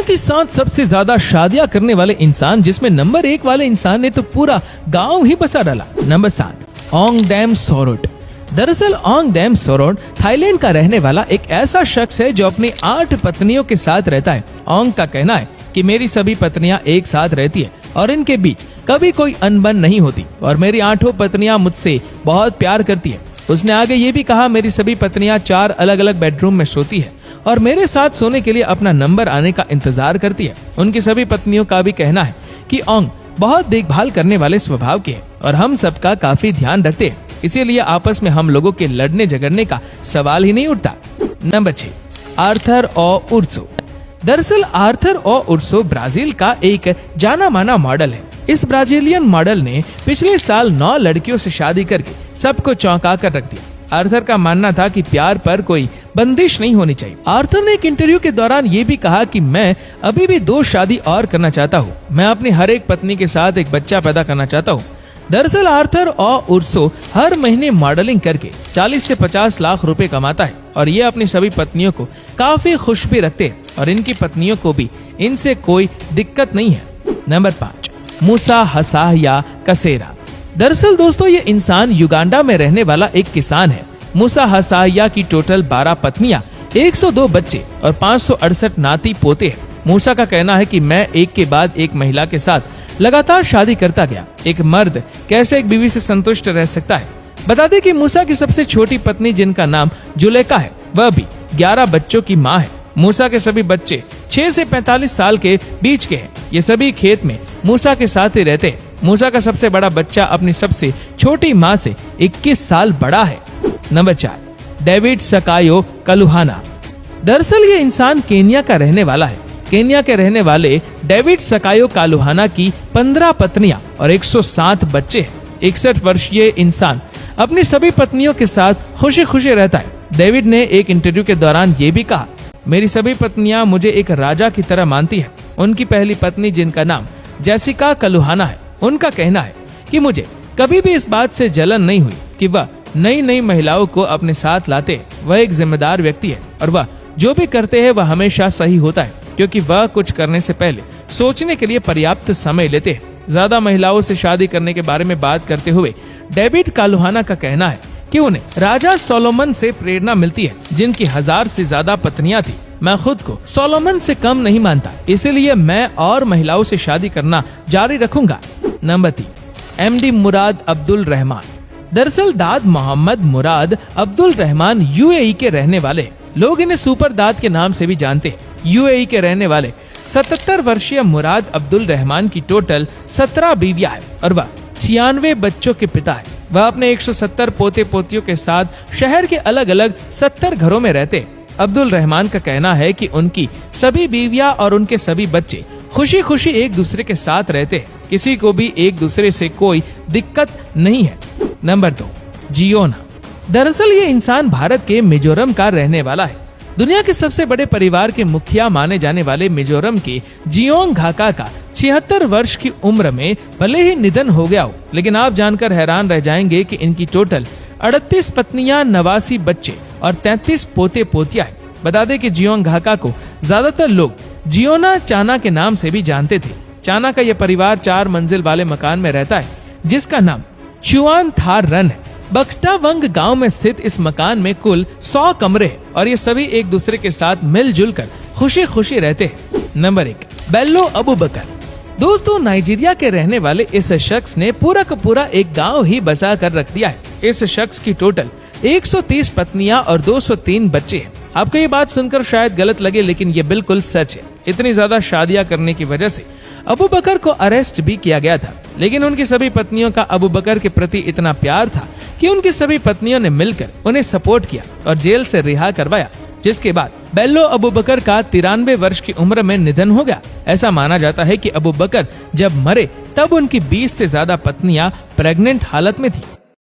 की 7 सबसे ज्यादा शादियां करने वाले इंसान, जिसमें नंबर 1 वाले इंसान ने तो पूरा गांव ही बसा डाला। नंबर 7, ओंगडेम सोरोट। दरअसल ओंगडेम सोरोट थाईलैंड का रहने वाला एक ऐसा शख्स है जो अपनी 8 पत्नियों के साथ रहता है। ओंग का कहना है कि मेरी सभी पत्नियां एक साथ रहती है और इनके बीच कभी कोई अनबन नहीं होती और मेरी 8 पत्नियां मुझसे बहुत प्यार करती है। उसने आगे ये भी कहा, मेरी सभी पत्नियां 4 अलग अलग बेडरूम में सोती है और मेरे साथ सोने के लिए अपना नंबर आने का इंतजार करती है। उनकी सभी पत्नियों का भी कहना है कि ओंग बहुत देखभाल करने वाले स्वभाव के हैं और हम सबका काफी ध्यान रखते हैं, इसीलिए आपस में हम लोगों के लड़ने झगड़ने का सवाल ही नहीं उठता। नंबर 6, आर्थर ओ उर्सो। दरअसल आर्थर ओ उर्सो ब्राजील का एक जाना माना मॉडल है। इस ब्राजीलियन मॉडल ने पिछले साल 9 लड़कियों से शादी करके सबको चौंका कर रख दिया। आर्थर का मानना था कि प्यार पर कोई बंदिश नहीं होनी चाहिए। आर्थर ने एक इंटरव्यू के दौरान ये भी कहा कि मैं अभी भी 2 शादी और करना चाहता हूँ। मैं अपनी हर एक पत्नी के साथ एक बच्चा पैदा करना चाहता हूँ। दरअसल आर्थर ओ उर्सो हर महीने मॉडलिंग करके 40 से 50 लाख रुपए कमाता है और ये अपनी सभी पत्नियों को काफी खुश भी रखते हैं और इनकी पत्नियों को भी इनसे कोई दिक्कत नहीं है। नंबर 5, मूसा हसाया कसेरा। दरअसल दोस्तों ये इंसान युगांडा में रहने वाला एक किसान है। मूसा हसाया की टोटल 12 पत्नियां, 102 बच्चे और 568 नाती पोते हैं। मूसा का कहना है कि मैं एक के बाद एक महिला के साथ लगातार शादी करता गया। एक मर्द कैसे एक बीवी से संतुष्ट रह सकता है। बता दें कि मूसा की सबसे छोटी पत्नी, जिनका नाम जुलेखा है, वह भी 11 बच्चों की माँ है। मूसा के सभी बच्चे 6 से 45 साल के बीच के हैं। ये सभी खेत में मूसा के साथ ही रहते हैं। मूसा का सबसे बड़ा बच्चा अपनी सबसे छोटी माँ से 21 साल बड़ा है। नंबर 4, डेविड सकायो कलुहाना। दरअसल ये इंसान केन्या का रहने वाला है। केन्या के रहने वाले डेविड सकायो कालुहाना की 15 पत्नियां और 107 बच्चे हैं। 61 वर्षीय इंसान अपनी सभी पत्नियों के साथ खुशी खुशी रहता है। डेविड ने एक इंटरव्यू के दौरान ये भी कहा, मेरी सभी पत्नियां मुझे एक राजा की तरह मानती हैं। उनकी पहली पत्नी, जिनका नाम जेसिका कलुहाना है, उनका कहना है कि मुझे कभी भी इस बात से जलन नहीं हुई कि वह नई महिलाओं को अपने साथ लाते हैं। वह एक जिम्मेदार व्यक्ति है और वह जो भी करते हैं वह हमेशा सही होता है, क्योंकि वह कुछ करने से पहले सोचने के लिए पर्याप्त समय लेते हैं। ज्यादा महिलाओं से शादी करने के बारे में बात करते हुए डेविड कालुहाना का कहना है कि उन्हें राजा सोलोमन से प्रेरणा मिलती है, जिनकी 1000 से ज्यादा पत्नियां थी। मैं खुद को सोलोमन से कम नहीं मानता, इसीलिए मैं और महिलाओं से शादी करना जारी रखूंगा। नंबर 3, एमडी मुराद अब्दुल रहमान। दरअसल दाद मोहम्मद मुराद अब्दुल रहमान यूएई के रहने वाले हैं। लोग इन्हें सुपर दाद के नाम से भी जानते हैं। यूएई के रहने वाले 77 वर्षीय मुराद अब्दुल रहमान की टोटल 17 बीवियां हैं और वह 96 बच्चों के पिता है। वह अपने 170 पोते पोतियों के साथ शहर के अलग अलग 70 घरों में रहते हैं। अब्दुल रहमान का कहना है कि उनकी सभी बीवियां और उनके सभी बच्चे खुशी खुशी एक दूसरे के साथ रहते हैं। किसी को भी एक दूसरे से कोई दिक्कत नहीं है। नंबर 2, जियोना। दरअसल ये इंसान भारत के मिजोरम का रहने वाला है। दुनिया के सबसे बड़े परिवार के मुखिया माने जाने वाले मिजोरम के जियोंग घाका का 76 वर्ष की उम्र में भले ही निधन हो गया हो, लेकिन आप जानकर हैरान रह जाएंगे कि इनकी टोटल 38 पत्नियां, 89 बच्चे और 33 पोते पोतियां हैं। बता दें कि जियोंग घाका को ज्यादातर लोग जियोना चाना के नाम से भी जानते थे। चाना का यह परिवार 4 मंजिल वाले मकान में रहता है, जिसका नाम चुआन थार रन है। बख्टावंग गांव में स्थित इस मकान में कुल 100 कमरे हैं और ये सभी एक दूसरे के साथ मिलजुल कर खुशी खुशी रहते हैं। नंबर 1, बेल्लो अबूबकर। दोस्तों नाइजीरिया के रहने वाले इस शख्स ने पूरा का पूरा एक गांव ही बसा कर रख दिया है। इस शख्स की टोटल 130 पत्नियां और 203 बच्चे हैं। आपको ये बात सुनकर शायद गलत लगे, लेकिन ये बिल्कुल सच है। इतनी ज्यादा शादियां करने की वजह से अबूबकर को अरेस्ट भी किया गया था, लेकिन उनकी सभी पत्नियों का अबूबकर के प्रति इतना प्यार था कि उनकी सभी पत्नियों ने मिलकर उन्हें सपोर्ट किया और जेल से रिहा करवाया, जिसके बाद बेल्लो अबूबकर का 93 वर्ष की उम्र में निधन हो गया। ऐसा माना जाता है कि अबूबकर जब मरे तब उनकी 20 से ज्यादा पत्नियां प्रेग्नेंट हालत में थी।